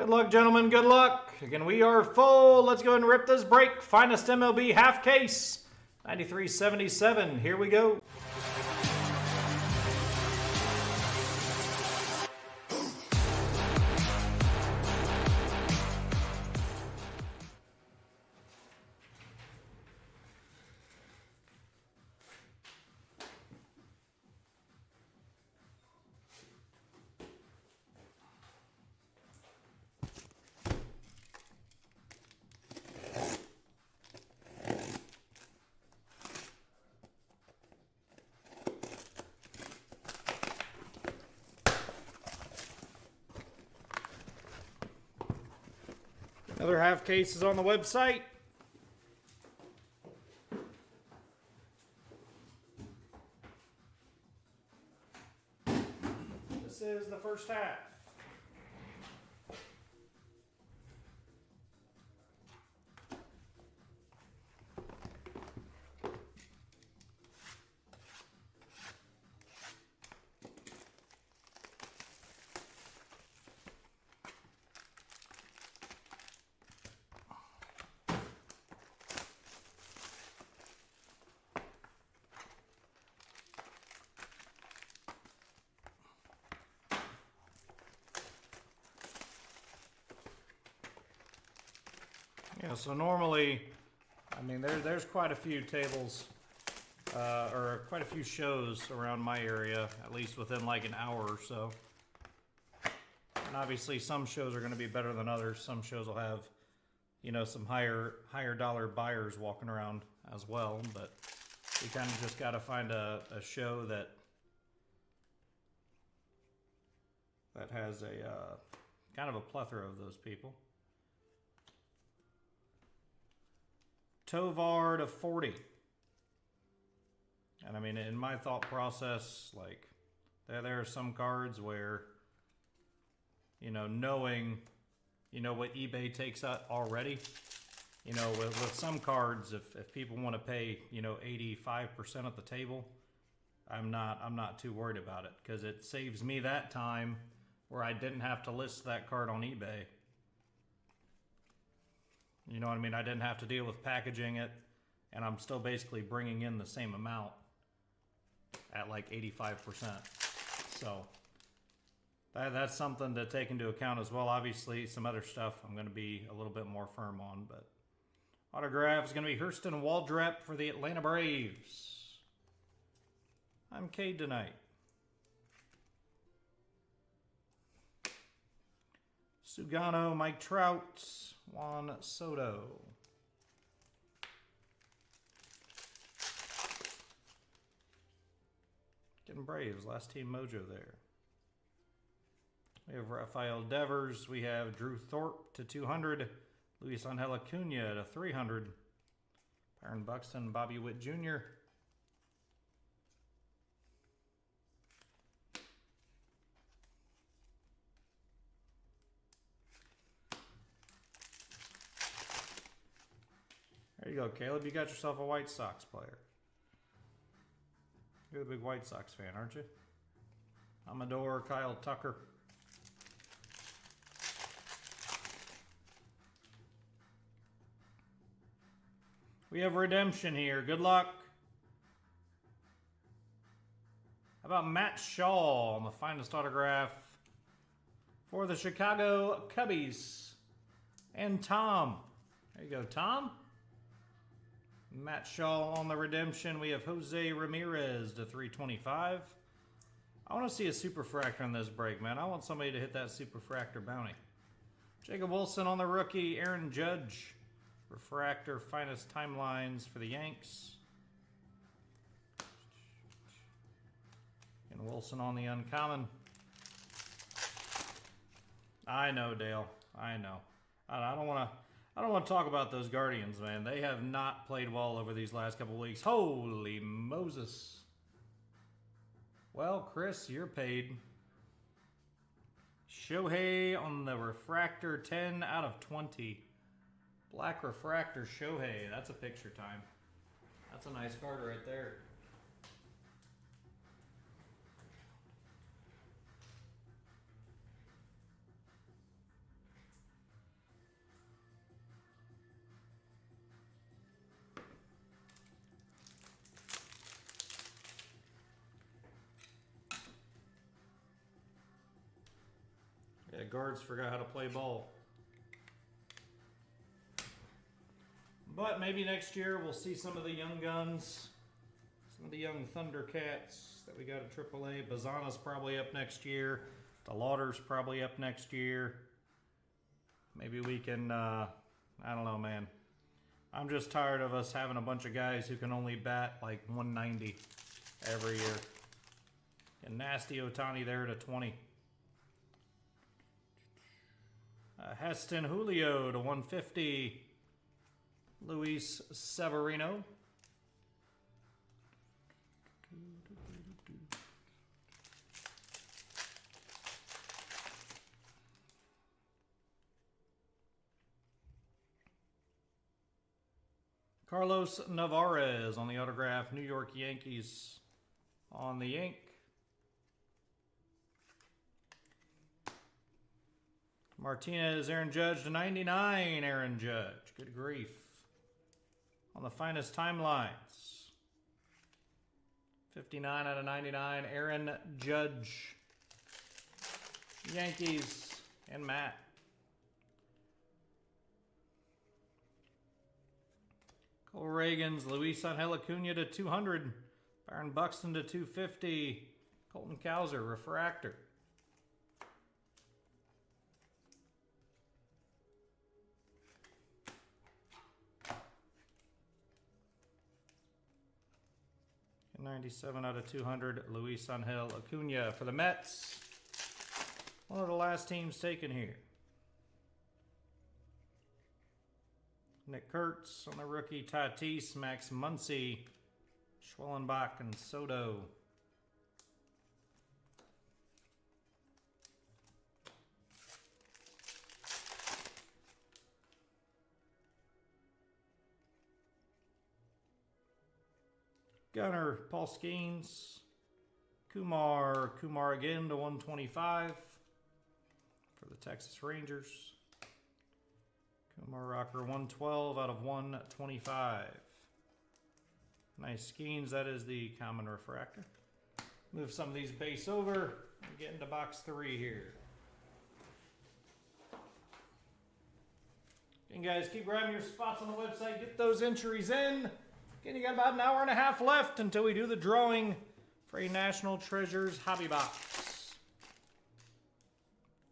Good luck, gentlemen. Good luck. Again, we are full. Let's go ahead and rip this break. Finest MLB half case. 93.77. Here we go. Another half case is on the website. This is the first half. Yeah, so normally, I mean, there's quite a few tables, or quite a few shows around my area, at least within like an hour or so. And obviously some shows are going to be better than others. Some shows will have, you know, some higher dollar buyers walking around as well. But you kind of just got to find a show that has a kind of a plethora of those people. Tovar to 40. And I mean, in my thought process, like, there are some cards where, you know, knowing, you know, what eBay takes out already, you know, with some cards, if people want to pay, you know, 85% at the table, I'm not too worried about it, because it saves me that time where I didn't have to list that card on eBay. You know what I mean? I didn't have to deal with packaging it, and I'm still basically bringing in the same amount at like 85%. So that's something to take into account as well. Obviously, some other stuff I'm going to be a little bit more firm on, but autograph is going to be Hurston Waldrep for the Atlanta Braves. I'm Cade tonight. Sugano, Mike Trout, Juan Soto. Getting Braves, last team mojo there. We have Rafael Devers. We have Drew Thorpe to 200. Luis Angel Acuna to 300. Byron Buxton, Bobby Witt Jr. There you go, Caleb. You got yourself a White Sox player. You're a big White Sox fan, aren't you? Amador, Kyle Tucker. We have redemption here. Good luck. How about Matt Shaw on the finest autograph for the Chicago Cubbies? And Tom. There you go, Tom. Matt Shaw on the redemption. We have Jose Ramirez to 325. I want to see a superfractor on this break, man. I want somebody to hit that superfractor bounty. Jacob Wilson on the rookie. Aaron Judge. Refractor finest timelines for the Yanks. And Wilson on the uncommon. I know, Dale. I know. I don't want to talk about those Guardians, man. They have not played well over these last couple weeks. Holy Moses. Well, Chris, you're paid. Shohei on the refractor, 10 out of 20. Black refractor Shohei. That's a picture time. That's a nice card right there. Yeah, guards forgot how to play ball. But maybe next year we'll see some of the young guns, some of the young Thundercats that we got at AAA. Bazana's probably up next year. DeLauder's probably up next year. Maybe we can, I don't know, man. I'm just tired of us having a bunch of guys who can only bat like 190 every year. And nasty Otani there to 20. Heston Julio to 150. Luis Severino. Carlos Navarez on the autograph. New York Yankees on the ink. Martinez, Aaron Judge to 99. Aaron Judge. Good grief. On the finest timelines. 59 out of 99. Aaron Judge. Yankees and Matt. Cole Reagans, Luis Angel Acuna to 200. Byron Buxton to 250. Colton Cowser, refractor. And 97 out of 200, Luis Angel Acuna for the Mets. One of the last teams taken here. Nick Kurtz on the rookie. Tatis, Max Muncy, Schwellenbach, and Soto. Gunner, Paul Skeens. Kumar again to 125 for the Texas Rangers. Kumar Rocker 112 out of 125. Nice Skeens, that is the common refractor. Move some of these base over and get into box 3 here. And guys, keep grabbing your spots on the website. Get those entries in. Again, you got about an hour and a half left until we do the drawing for a National Treasures Hobby Box.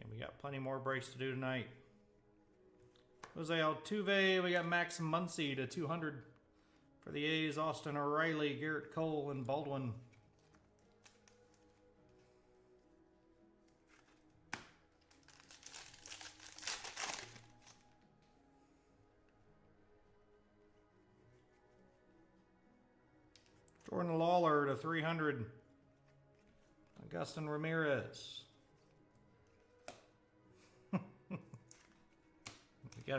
And we got plenty more breaks to do tonight. Jose Altuve, we got Max Muncy to 200 for the A's. Austin O'Reilly, Garrett Cole, and Baldwin. Jordan Lawler to 300. Augustin Ramirez.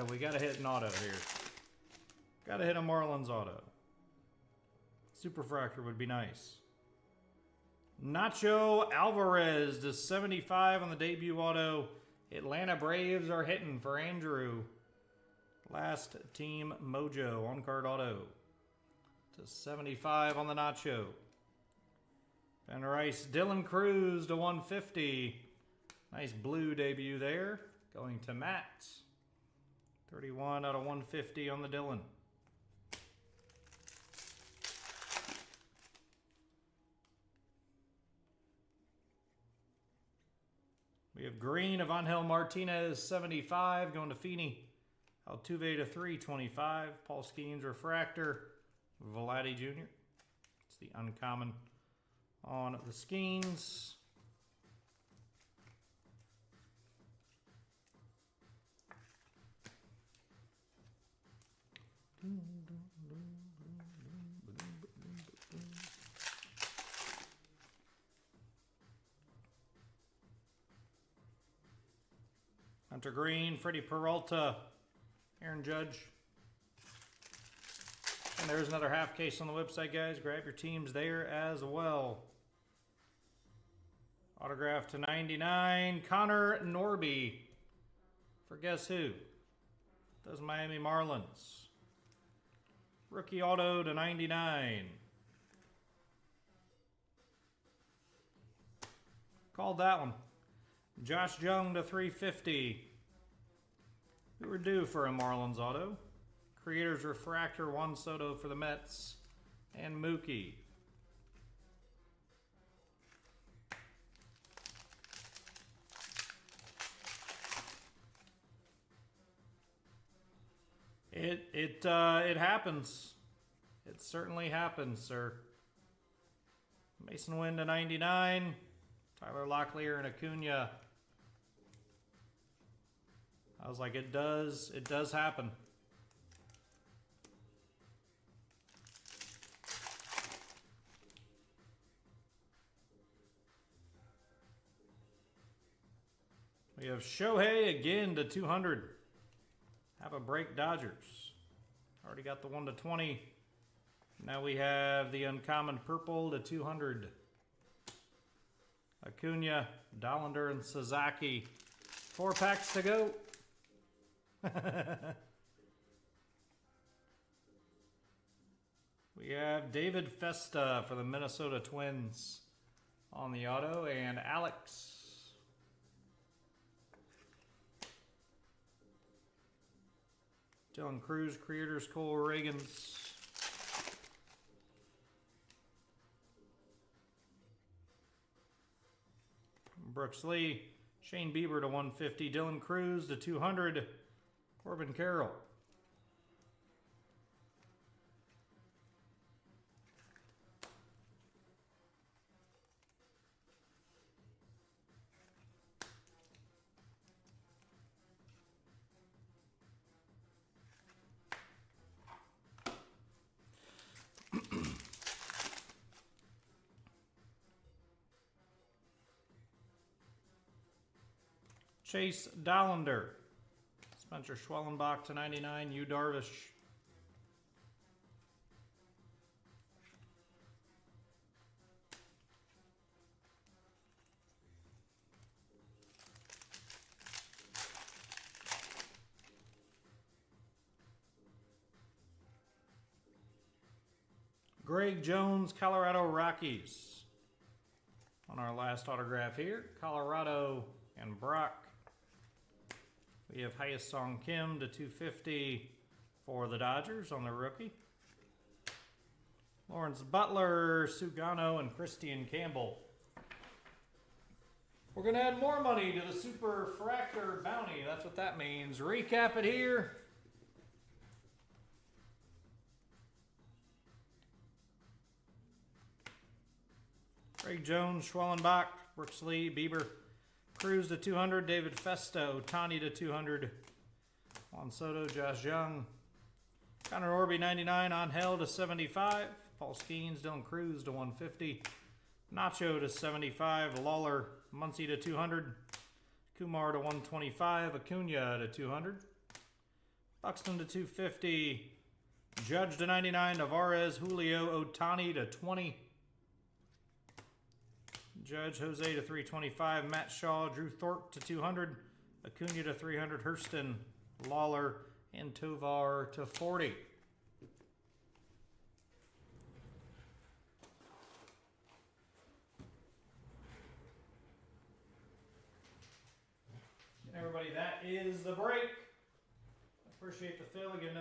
we gotta hit an auto here. Gotta hit a Marlins auto. Superfractor would be nice. Nacho Alvarez to 75 on the debut auto. Atlanta Braves are hitting for Andrew. Last team mojo on card auto. To 75 on the Nacho. Ben Rice, Dylan Cruz to 150. Nice blue debut there. Going to Matt. 31 out of 150 on the Dylan. We have green of Angel Martinez, 75, going to Feeney. Altuve to 325. Paul Skeens refractor. Vladdy Jr. It's the uncommon on the Skeens. Hunter Green, Freddie Peralta, Aaron Judge. And there's another half case on the website, guys. Grab your teams there as well. Autograph to 99, Connor Norby. For guess who? Those Miami Marlins. Rookie auto to 99. Called that one. Josh Jung to 350. We were due for a Marlins auto. Creators Refractor, Juan Soto for the Mets, and Mookie. It happens. It certainly happens, sir. Mason Wynn to 99. Tyler Locklear and Acuna. I was like, it does happen. We have Shohei again to 200. Have a break, Dodgers. Already got the 1 to 20. Now we have the uncommon purple to 200. Acuna, Dollander, and Sasaki. 4 packs to go. We have David Festa for the Minnesota Twins on the auto, and Alex. Dylan Cruz, Creators, Cole Reagans. Brooks Lee, Shane Bieber to 150, Dylan Cruz to 200, Corbin Carroll. Chase Dollander, Spencer Schwellenbach to 99, Yu Darvish. Greg Jones, Colorado Rockies. On our last autograph here, Colorado and Brock. We have Hyesung Kim to 250 for the Dodgers on the rookie. Lawrence Butler, Sugano, and Christian Campbell. We're going to add more money to the Super Fractor Bounty. That's what that means. Recap it here. Greg Jones, Schwellenbach, Brooks Lee, Bieber, Cruz to 200, David Festa, Ohtani to 200, Juan Soto, Josh Jung, Connor Orby 99, Angel to 75, Paul Skeens, Dylan Cruz to 150, Nacho to 75, Lawler, Muncy to 200, Kumar to 125, Acuna to 200, Buxton to 250, Judge to 99, Navarez, Julio, Ohtani to 20, Judge, Jose to 325, Matt Shaw, Drew Thorpe to 200, Acuna to 300, Hurston, Lawler, and Tovar to 40. Everybody, that is the break. Appreciate the fill again.